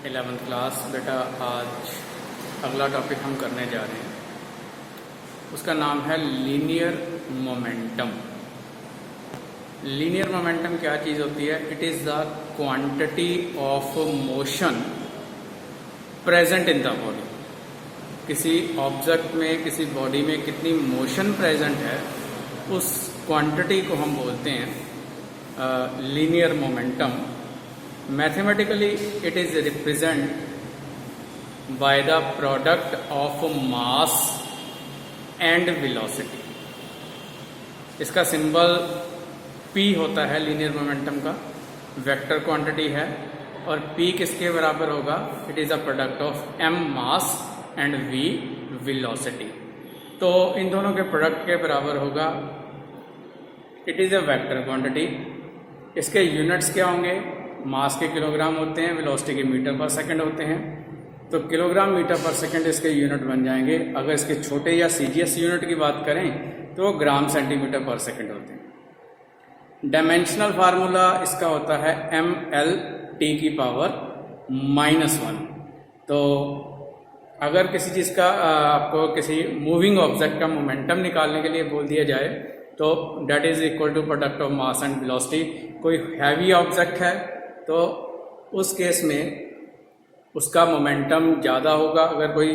11th class. बेटा आज अगला टॉपिक हम करने जा रहे हैं, उसका नाम है लीनियर मोमेंटम। लीनियर मोमेंटम क्या चीज़ होती है? It is the quantity of motion present in the body. किसी ऑब्जेक्ट में, किसी बॉडी में कितनी मोशन प्रेजेंट है, उस क्वांटिटी को हम बोलते हैं linear momentum. Mathematically it is represent by the product of mass and velocity. इसका सिंबल P होता है लीनियर मोमेंटम का, वेक्टर क्वांटिटी है, और P किसके बराबर होगा? It is a product of M mass and V velocity. तो इन दोनों के प्रोडक्ट के बराबर होगा। It is a vector quantity. इसके यूनिट्स क्या होंगे? मास के किलोग्राम होते हैं, वेलोसिटी के मीटर पर सेकंड होते हैं। तो किलोग्राम मीटर पर सेकंड इसके यूनिट बन जाएंगे। अगर इसके छोटे या सीजीएस यूनिट की बात करें तो वो ग्राम सेंटीमीटर पर सेकंड होते हैं। डायमेंशनल फार्मूला इसका होता है mL/T की पावर -1। तो अगर किसी चीज़ का आपको किसी मूविंग ऑब्जेक्ट का मोमेंटम निकालने के लिए बोल दिया जाए तो that is equal to product of mass and velocity. कोई हैवी ऑब्जेक्ट है तो उस केस में उसका मोमेंटम ज़्यादा होगा। अगर कोई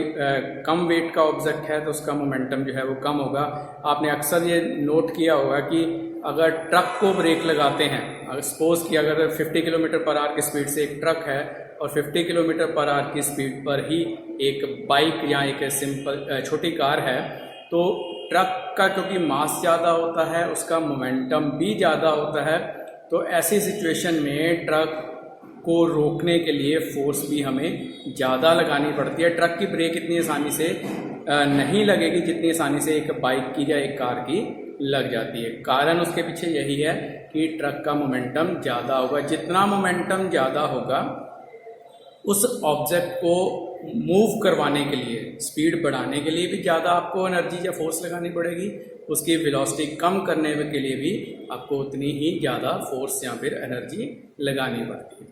कम वेट का ऑब्जेक्ट है तो उसका मोमेंटम जो है वो कम होगा। आपने अक्सर ये नोट किया होगा कि अगर ट्रक को ब्रेक लगाते हैं, अगर सपोज कि अगर 50 किलोमीटर पर आवर की स्पीड से एक ट्रक है और 50 किलोमीटर पर आवर की स्पीड पर ही एक बाइक या एक सिंपल छोटी कार है, तो ट्रक का क्योंकि मास ज़्यादा होता है उसका मोमेंटम भी ज़्यादा होता है। तो ऐसी सिचुएशन में ट्रक को रोकने के लिए फोर्स भी हमें ज़्यादा लगानी पड़ती है। ट्रक की ब्रेक इतनी आसानी से नहीं लगेगी जितनी आसानी से एक बाइक की या एक कार की लग जाती है। कारण उसके पीछे यही है कि ट्रक का मोमेंटम ज़्यादा होगा। जितना मोमेंटम ज़्यादा होगा उस ऑब्जेक्ट को मूव करवाने के लिए, स्पीड बढ़ाने के लिए भी ज़्यादा आपको एनर्जी या फोर्स लगानी पड़ेगी। उसकी वेलोसिटी कम करने के लिए भी आपको उतनी ही ज़्यादा फोर्स या फिर एनर्जी लगानी पड़ती है।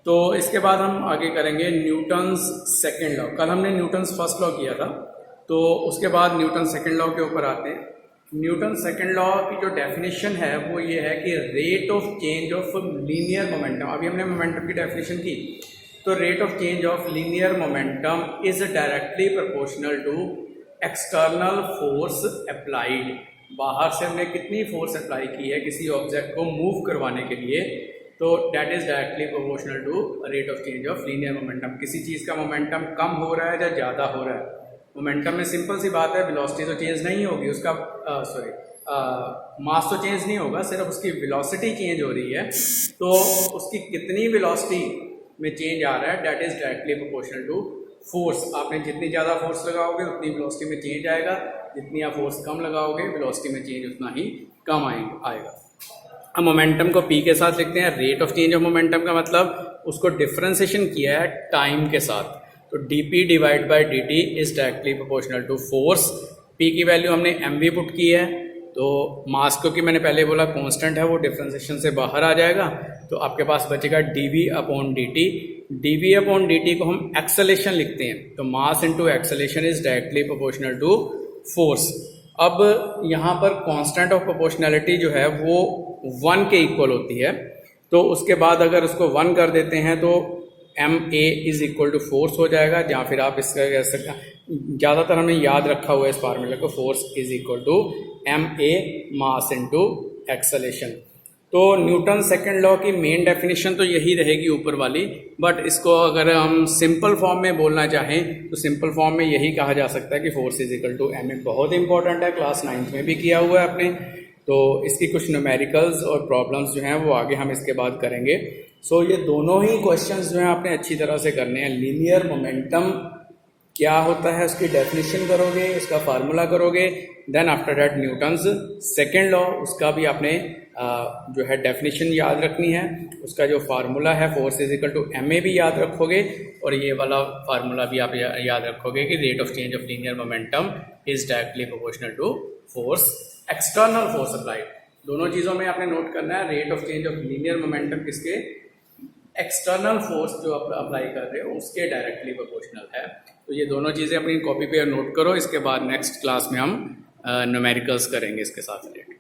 तो इसके बाद हम आगे करेंगे न्यूटन्स सेकेंड लॉ। कल हमने न्यूटन्स फर्स्ट लॉ किया था, तो उसके बाद न्यूटन सेकेंड लॉ के ऊपर आते हैं। न्यूटन सेकेंड लॉ की जो डेफिनेशन है वो ये है कि rate of change of linear momentum. अभी हमने मोमेंटम की डेफिनेशन की, तो rate of change of linear momentum is directly proportional to external force applied. बाहर से हमने कितनी फोर्स अप्लाई की है किसी ऑब्जेक्ट को मूव करवाने के लिए, तो that is directly proportional to rate of change of linear momentum. किसी चीज़ का मोमेंटम कम हो रहा है या ज़्यादा हो रहा है। मोमेंटम में सिंपल सी बात है, वेलोसिटी तो चेंज नहीं होगी, उसका मास तो चेंज नहीं होगा, सिर्फ उसकी वेलोसिटी चेंज हो रही है। तो उसकी कितनी वेलोसिटी में चेंज आ रहा है, that is directly proportional to force. आपने जितनी ज़्यादा फोर्स लगाओगे उतनी वेलोसिटी में चेंज आएगा, जितनी आप फोर्स कम लगाओगे वेलोसिटी में चेंज उतना ही कम आएगा। अब मोमेंटम को P के साथ लिखते हैं। Rate of change of momentum का मतलब उसको डिफरेंशिएशन किया है टाइम के साथ, तो dP divide by dt is directly proportional to force. P की वैल्यू हमने mv पुट की है, तो मास क्योंकि मैंने पहले बोला कांस्टेंट है वो डिफरेंशिएशन से बाहर आ जाएगा, तो आपके पास बचेगा dv upon dt। dv upon dt को हम एक्सेलेरेशन लिखते हैं, तो mass into acceleration is directly proportional to force. अब यहाँ पर कांस्टेंट ऑफ प्रोपोर्शनैलिटी जो है वो 1 के इक्वल होती है, तो उसके बाद अगर उसको 1 कर देते हैं तो ma is equal to force हो जाएगा। या फिर आप इसका कह सकते हैं, ज़्यादातर हमने याद रखा हुआ है इस फार्मूले को, force is equal to ma mass into acceleration. तो न्यूटन सेकेंड लॉ की मेन डेफिनेशन तो यही रहेगी ऊपर वाली, बट इसको अगर हम सिंपल फॉर्म में बोलना चाहें तो सिंपल फॉर्म में यही कहा जा सकता है कि force is equal to ma। बहुत इंपॉर्टेंट है, क्लास 9th में भी किया हुआ है आपने। तो इसकी कुछ न्यूमेरिकल्स और प्रॉब्लम्स जो हैं वो आगे हम इसके बाद करेंगे। सो ये दोनों ही क्वेश्चंस जो हैं आपने अच्छी तरह से करने हैं। लीनियर मोमेंटम क्या होता है उसकी डेफिनेशन करोगे, उसका फार्मूला करोगे, then after that Newton's second law, उसका भी आपने जो है डेफिनेशन याद रखनी है, उसका जो फार्मूला है force is equal to ma भी याद रखोगे, और ये वाला फार्मूला भी आप याद रखोगे कि rate of change of linear momentum is directly proportional to force external force applied. दोनों चीज़ों में आपने नोट करना है rate of change of linear momentum किसके एक्सटर्नल फोर्स जो आप अप्लाई कर रहे हो उसके डायरेक्टली प्रोपोर्शनल है। तो ये दोनों चीज़ें अपनी कॉपी पे नोट करो, इसके बाद नेक्स्ट क्लास में हम न्यूमेरिकल्स करेंगे इसके साथ रिलेटेड।